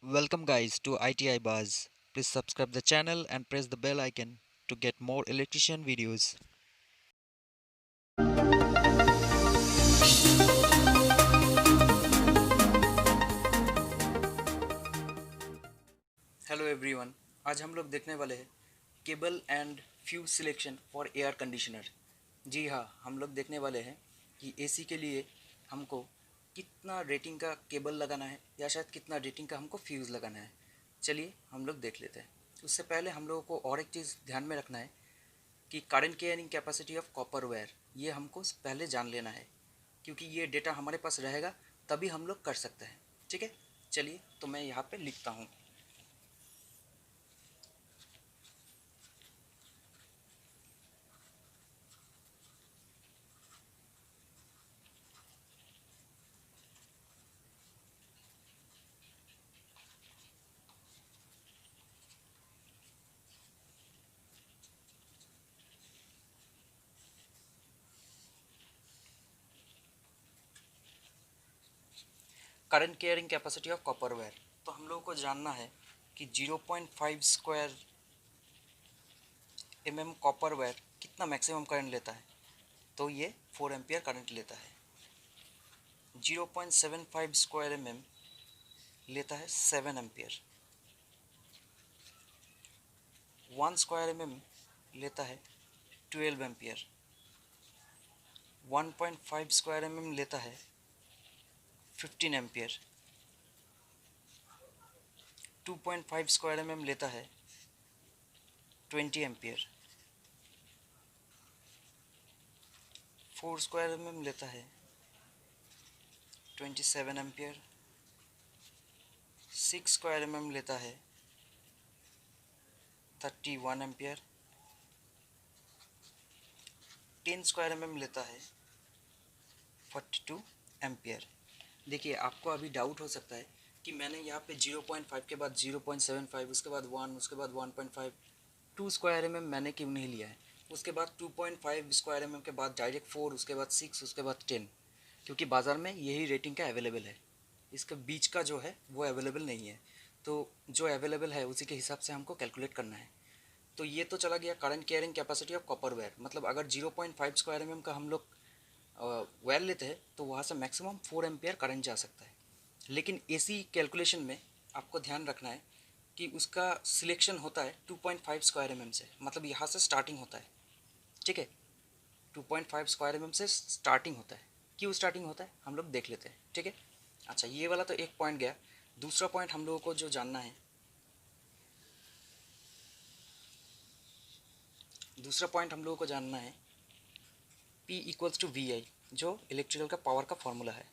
Welcome guys to ITI Buzz. Please subscribe the channel and press the bell icon to get more electrician videos. Hello everyone, आज हम लोग देखने वाले हैं cable and fuse selection for air conditioner. जी हाँ, हम लोग देखने वाले हैं कि एसी के लिए हमको कितना रेटिंग का केबल लगाना है या शायद कितना रेटिंग का हमको फ्यूज़ लगाना है। चलिए हम लोग देख लेते हैं। उससे पहले हम लोगों को और एक चीज़ ध्यान में रखना है कि current carrying capacity of copper wire, ये हमको पहले जान लेना है, क्योंकि ये डेटा हमारे पास रहेगा तभी हम लोग कर सकते हैं। ठीक है, चलिए तो मैं यहाँ पे लिखता हूँ। Current carrying capacity of copper wire, तो हम लोगों को जानना है कि 0.5 स्क्वायर कॉपर वायर कितना मैक्सिमम करंट लेता है। तो ये 4 एम्पियर करंट लेता है। 0.75 स्क्वायर लेता है 7 एम्पियर। 1 स्क्वायर लेता है 12 एम्पियर। 1.5 स्क्वायर लेता है 15 एम्पियर। 2.5 स्क्वायर लेता है 20 एम्पियर। 4 स्क्वायर लेता है 27 एम्पियर। 6 स्क्वायर लेता है 31 एम्पियर। 10 स्क्वायर लेता है 42 एम्पियर। देखिए, आपको अभी डाउट हो सकता है कि मैंने यहाँ पे 0.5 के बाद 0.75, उसके बाद 1, उसके बाद 1.5, 2 स्क्वायर मैंने क्यों नहीं लिया है। उसके बाद 2.5 स्क्वायर के बाद डायरेक्ट 4, उसके बाद 6, उसके बाद 10, क्योंकि बाज़ार में यही रेटिंग का अवेलेबल है। इसका बीच का जो है वो अवेलेबल नहीं है, तो जो अवेलेबल है उसी के हिसाब से हमको कैलकुलेट करना है। तो ये तो चला गया current carrying capacity of copper wire, मतलब अगर 0.5 स्क्वायर का हम लोग वायर लेते हैं तो वहाँ से मैक्सिमम 4 एम्पियर करंट जा सकता है। लेकिन एसी कैलकुलेशन में आपको ध्यान रखना है कि उसका सिलेक्शन होता है 2.5 स्क्वायर से, मतलब यहाँ से स्टार्टिंग होता है। ठीक है, 2.5 स्क्वायर से स्टार्टिंग होता है। क्यों स्टार्टिंग होता है हम लोग देख लेते हैं। ठीक है, अच्छा, ये वाला तो एक पॉइंट गया। दूसरा पॉइंट हम लोगों को जो जानना है, दूसरा पॉइंट हम लोगों को जानना है P इक्वल्स टू VI, जो इलेक्ट्रिकल का पावर का फॉर्मूला है।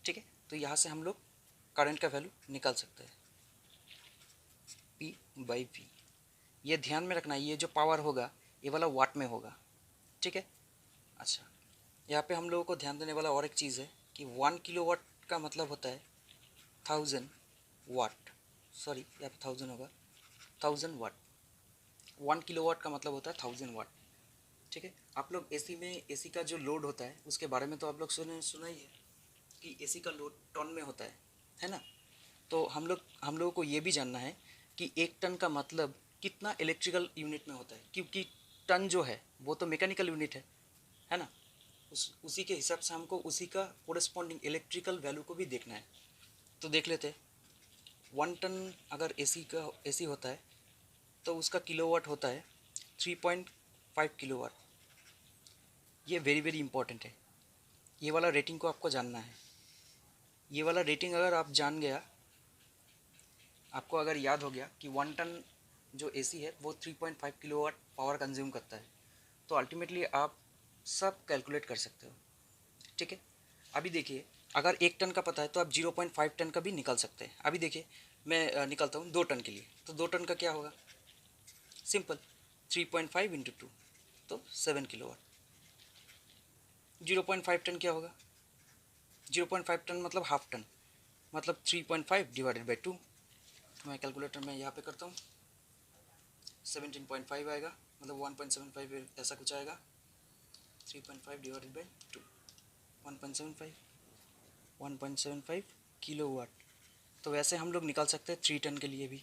ठीक है, तो यहाँ से हम लोग करंट का वैल्यू निकाल सकते हैं, P/V। ये ध्यान में रखना है, ये जो पावर होगा ये वाला वाट में होगा। ठीक है, अच्छा, यहाँ पे हम लोगों को ध्यान देने वाला और एक चीज़ है कि 1 किलोवाट का मतलब होता है 1000 वाट। सॉरी, यहाँ पे 1000 होगा, 1000 वाट। 1 किलोवाट का मतलब होता है 1000 वाट। ठीक है, आप लोग एसी में एसी का जो लोड होता है उसके बारे में तो आप लोग सुना ही है कि एसी का लोड टन में होता है ना। तो हम लोगों को ये भी जानना है कि 1 टन का मतलब कितना इलेक्ट्रिकल यूनिट में होता है, क्योंकि टन जो है वो तो मैकेनिकल यूनिट है ना। उसी के हिसाब से हमको उसी का कोरेस्पॉन्डिंग इलेक्ट्रिकल वैल्यू को भी देखना है। तो देख लेते हैं, 1 टन अगर एसी होता है तो उसका किलोवाट होता है 3.5 किलोवाट। ये वेरी वेरी इंपॉर्टेंट है, ये वाला रेटिंग को आपको जानना है। ये वाला रेटिंग अगर आप जान गया, आपको अगर याद हो गया कि 1 टन जो एसी है वो 3.5 किलोवाट पावर कंज्यूम करता है, तो अल्टीमेटली आप सब कैलकुलेट कर सकते हो। ठीक है, अभी देखिए, अगर 1 टन का पता है तो आप 0.5 टन का भी निकाल सकते हैं। अभी देखिए, मैं निकालता हूँ 2 टन के लिए, तो 2 टन का क्या होगा, सिंपल, 3.5 × 2, तो 7 किलोवाट। 0.5 टन क्या होगा, 0.5 टन मतलब हाफ टन, मतलब 3.5 / 2। तो मैं कैलकुलेटर में यहाँ पे करता हूँ, 17.5 आएगा, मतलब 1.75 ऐसा कुछ आएगा। 3.5 / 2, 1.75 किलोवाट। तो वैसे हम लोग निकाल सकते हैं 3 टन के लिए भी।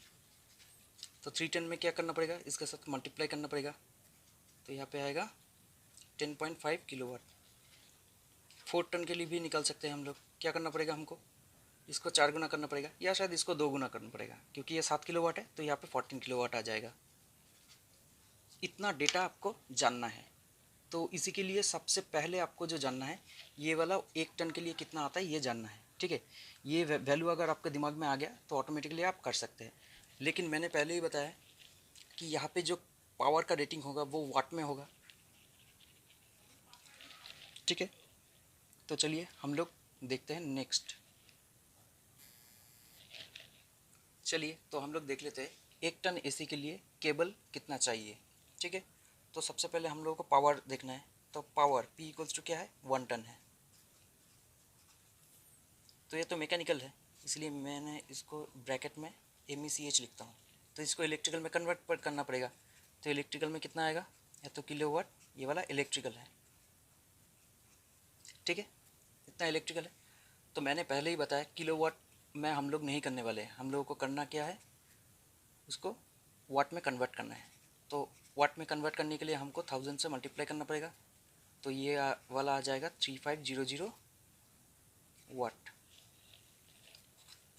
तो 3 टन में क्या करना पड़ेगा, इसके साथ मल्टीप्लाई करना पड़ेगा, तो यहाँ पे आएगा 10.5 किलोवाट। 4 टन के लिए भी निकाल सकते हैं हम लोग। क्या करना पड़ेगा हमको, इसको 4 गुना करना पड़ेगा, या शायद इसको 2 गुना करना पड़ेगा, क्योंकि ये 7 किलोवाट है तो यहाँ पे 14 किलोवाट आ जाएगा। इतना डेटा आपको जानना है। तो इसी के लिए सबसे पहले आपको जो जानना है, ये वाला 1 टन के लिए कितना आता है ये जानना है, ठीक है। ये वैल्यू अगर आपके दिमाग में आ गया तो ऑटोमेटिकली आप कर सकते हैं। लेकिन मैंने पहले ही बताया कि यहाँ पे जो पावर का रेटिंग होगा वो वाट में होगा, ठीक है। तो चलिए हम लोग देखते हैं नेक्स्ट। चलिए तो हम लोग देख लेते हैं 1 टन एसी के लिए केबल कितना चाहिए, ठीक है। तो सबसे पहले हम लोगों को पावर देखना है। तो पावर P इक्वल्स टू क्या है, 1 टन है। तो ये तो मैकेनिकल है, इसलिए मैंने इसको ब्रैकेट में MECH लिखता हूँ। तो इसको इलेक्ट्रिकल में कन्वर्ट करना पड़ेगा। तो इलेक्ट्रिकल में कितना आएगा, या तो किलोवाट, ये वाला इलेक्ट्रिकल है, ठीक है, इतना इलेक्ट्रिकल है। तो मैंने पहले ही बताया किलोवाट में हम लोग नहीं करने वाले हैं, हम लोगों को करना क्या है, उसको वाट में कन्वर्ट करना है। तो वाट में कन्वर्ट करने के लिए हमको 1000 से मल्टीप्लाई करना पड़ेगा। तो ये वाला आ जाएगा 3500 वाट।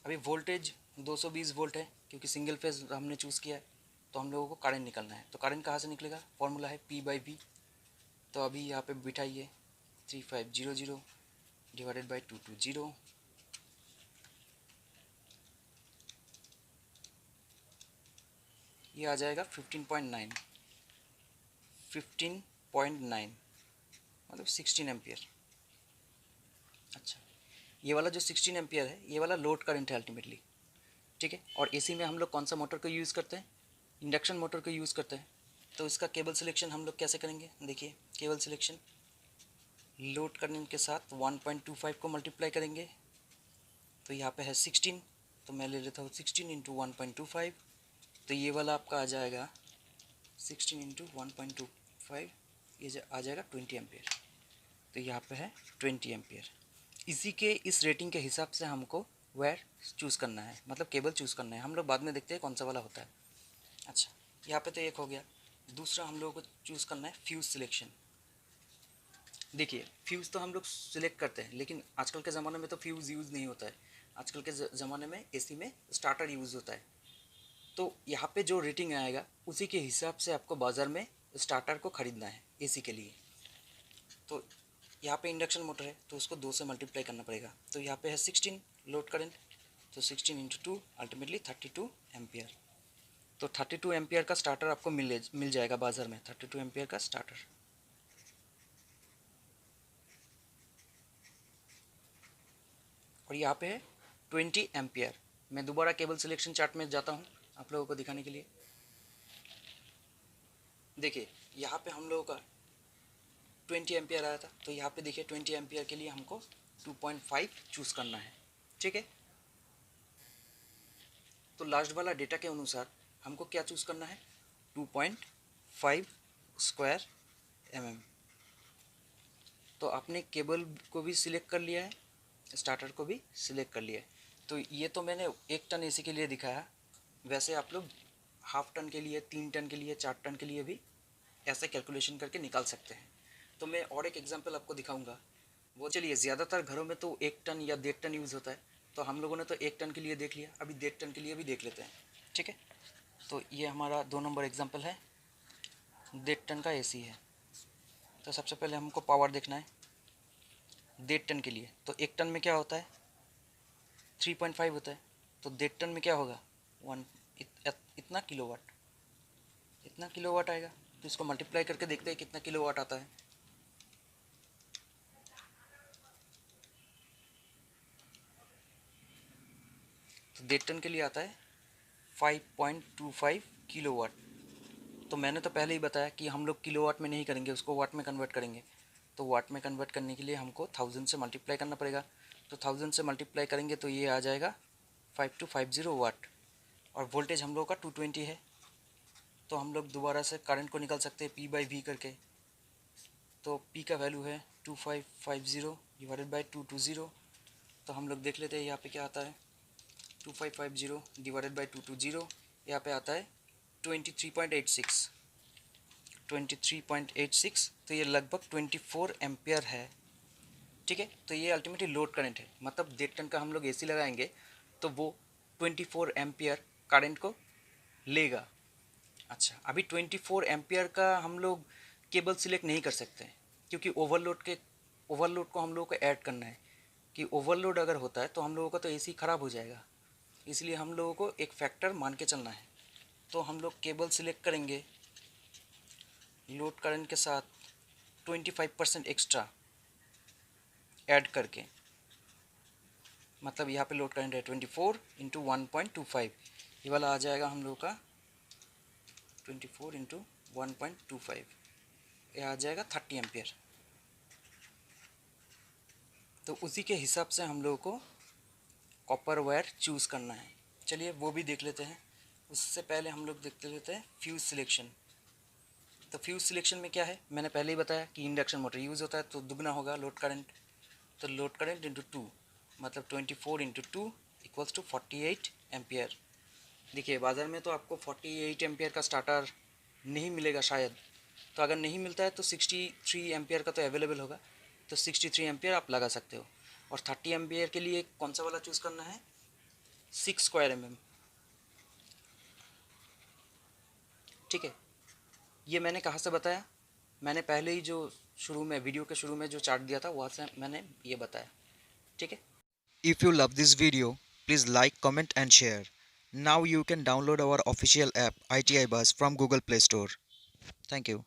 अभी वोल्टेज 220 वोल्ट है, क्योंकि सिंगल फेज हमने चूज़ किया है। तो हम लोगों को करंट निकलना है। तो करंट कहाँ से निकलेगा, फॉर्मूला है P/V। तो अभी यहाँ पे बिठाइए 3500 डिवाइडेड बाई 220, ये आ जाएगा 15.9 मतलब 16 एम्पियर। अच्छा, ये वाला जो 16 एम्पियर है ये वाला लोड करंट है अल्टीमेटली, ठीक है। और एसी में हम लोग कौन सा मोटर को यूज़ करते हैं, इंडक्शन मोटर को यूज़ करते हैं। तो इसका केबल सिलेक्शन हम लोग कैसे करेंगे, देखिए केबल सिलेक्शन लोड करंट के साथ 1.25 को मल्टीप्लाई करेंगे। तो यहाँ पे है 16, तो मैं ले लेता हूँ 16 इंटू 1.25। तो ये वाला आपका आ जाएगा 16 इंटू 1.25, ये आ जाएगा 20 एम्पियर। तो यहाँ पे है 20 एम्पियर। इसी के इस रेटिंग के हिसाब से हमको वायर चूज़ करना है, मतलब केबल चूज़ करना है। हम लोग बाद में देखते हैं कौन सा वाला होता है। अच्छा, यहाँ पे तो एक हो गया। दूसरा हम लोगों को चूज़ करना है फ्यूज़ सिलेक्शन। देखिए फ्यूज़ तो हम लोग सिलेक्ट करते हैं, लेकिन आजकल के ज़माने में तो फ्यूज़ यूज़ नहीं होता है। आजकल के ज़माने में एसी में स्टार्टर यूज़ होता है। तो यहाँ पे जो रेटिंग आएगा उसी के हिसाब से आपको बाज़ार में स्टार्टर को ख़रीदना है एसी के लिए। तो यहाँ पे इंडक्शन मोटर है तो उसको 2 से मल्टीप्लाई करना पड़ेगा। तो यहाँ पे है 16 लोड करंट, तो 16 इंटू 2 अल्टीमेटली 32 एम्पियर। तो 32 एम्पियर का स्टार्टर आपको मिल जाएगा बाज़ार में, 32 एम्पियर का स्टार्टर। और यहाँ पे है 20 एम्पियर। मैं दोबारा केबल सिलेक्शन चार्ट में जाता हूँ आप लोगों को दिखाने के लिए। देखिए यहाँ पे हम लोगों का 20 एम्पियर आया था, तो यहाँ पे देखिए 20 एम्पियर के लिए हमको 2.5 चूज़ करना है, ठीक है। तो लास्ट वाला डेटा के अनुसार हमको क्या चूज़ करना है, 2.5 स्क्वायर mm। तो आपने केबल को भी सिलेक्ट कर लिया है, स्टार्टर को भी सिलेक्ट कर लिया है। तो ये तो मैंने 1 टन एसी के लिए दिखाया। वैसे आप लोग हाफ टन के लिए, 3 टन के लिए, 4 टन के लिए भी ऐसे कैलकुलेशन करके निकाल सकते हैं। तो मैं और एक एग्जांपल आपको दिखाऊंगा। वो चलिए, ज़्यादातर घरों में तो 1 टन या 1.5 टन यूज़ होता है, तो हम लोगों ने तो 1 टन के लिए देख लिया, अभी 1.5 टन के लिए भी देख लेते हैं, ठीक है। तो ये हमारा 2 नंबर एग्जाम्पल है, 1.5 टन का एसी है। तो सबसे पहले हमको पावर देखना है 1.5 टन के लिए। तो 1 टन में क्या होता है, 3.5 होता है। तो 1.5 टन में क्या होगा, इतना किलोवाट, इतना किलोवाट आएगा। तो इसको मल्टीप्लाई करके देखते हैं कितना किलोवाट आता है। तो 1.5 टन के लिए आता है 5.25 किलोवाट। तो मैंने तो पहले ही बताया कि हम लोग किलोवाट में नहीं करेंगे, उसको वाट में कन्वर्ट करेंगे। तो वाट में कन्वर्ट करने के लिए हमको 1000 से मल्टीप्लाई करना पड़ेगा। तो 1000 से मल्टीप्लाई करेंगे तो ये आ जाएगा 5250 वाट। और वोल्टेज हम लोग का 220 है। तो हम लोग दोबारा से करंट को निकाल सकते हैं P/V करके। तो P का वैल्यू है 2550 डिवाइडेड बाई 220। तो हम लोग देख लेते हैं यहाँ पे क्या आता है। 2550 डिवाइडेड बाई 220, यहाँ पे आता है 23.86, 23.86, तो ये लगभग 24 एम्पियर है। ठीक है, तो ये अल्टीमेटली लोड करंट है, मतलब 1.5 टन का हम लोग एसी लगाएंगे तो वो 24 एम्पियर करंट को लेगा। अच्छा, अभी 24 एम्पियर का हम लोग केबल सिलेक्ट नहीं कर सकते क्योंकि ओवरलोड को हम लोगों को ऐड करना है कि ओवरलोड अगर होता है तो हम लोगों का तो एसी ख़राब हो जाएगा, इसलिए हम लोगों को एक फैक्टर मान के चलना है। तो हम लोग केबल सिलेक्ट करेंगे, लोड करंट के साथ 25% एक्स्ट्रा ऐड करके, मतलब यहाँ पे लोड करंट है 24 इंटू 1.25, ये वाला आ जाएगा हम लोग का 24 इंटू 1.25, ये आ जाएगा 30 एम्पियर। तो उसी के हिसाब से हम लोगों को कॉपर वायर चूज़ करना है। चलिए वो भी देख लेते हैं। उससे पहले हम लोग देखते लेते हैं फ्यूज़ सिलेक्शन। तो फ्यूज़ सिलेक्शन में क्या है, मैंने पहले ही बताया कि इंडक्शन मोटर यूज़ होता है तो दुगना होगा लोड करंट, तो लोड करंट इंटू 2, मतलब 24 इंटू 2 इक्वल्स टू 48 एम्पियर। देखिए बाज़ार में तो आपको 48 एम्पियर का स्टार्टर नहीं मिलेगा शायद, तो अगर नहीं मिलता है तो 63 एम्पियर का तो अवेलेबल होगा, तो 63 एम्पियर आप लगा सकते हो। और 30 एम्पियर के लिए कौन सा वाला चूज़ करना है, 6 स्क्वायर mm। ठीक है, ये मैंने कहाँ से बताया, मैंने पहले ही जो शुरू में वीडियो के शुरू में जो चार्ट दिया था वहाँ से मैंने ये बताया। ठीक है, If you love this video, please like, comment and share. Now you can download our official app ITI Bus from Google Play Store. Thank you.